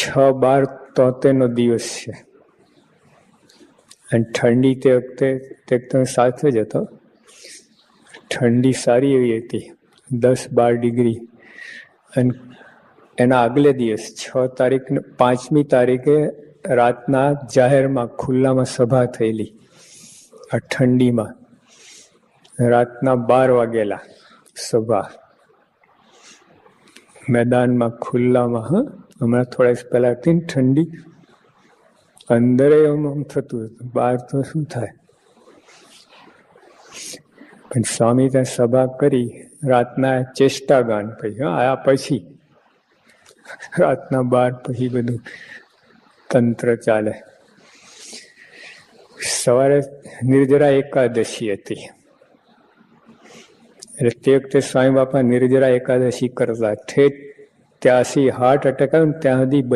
6/12/73 દિવસ છે. અને ઠંડી તે વખતે એકદમ સાથે જ હતો. ઠંડી સારી એવી હતી, 10-12 ડિગ્રી. અને એના આગલે દિવસ 6 તારીખ 5મી તારીખે રાતના જાહેરમાં ખુલ્લામાં સભા થયેલી. આ ઠંડીમાં રાતના 12 વાગેલા સભા મેદાનમાં ખુલ્લામાં. હમણાં થોડા પહેલા હતી ને ઠંડી, અંદર આમ થતું હતું, બહાર તો શું થાય. પણ સ્વામી ત્યાં સભા કરી રાતના ચેષ્ટાગાન. પછી આયા પછી રાતના 12 પછી બધું તંત્ર ચાલે. સવારે નિર્જરા એકાદશી હતી. એટલે તે વખતે સ્વામી બાપા નિર્જરા એકાદશી કરતા. ઠેઠ 83 હાર્ટ એટેક આવ્યો ને ત્યાં સુધી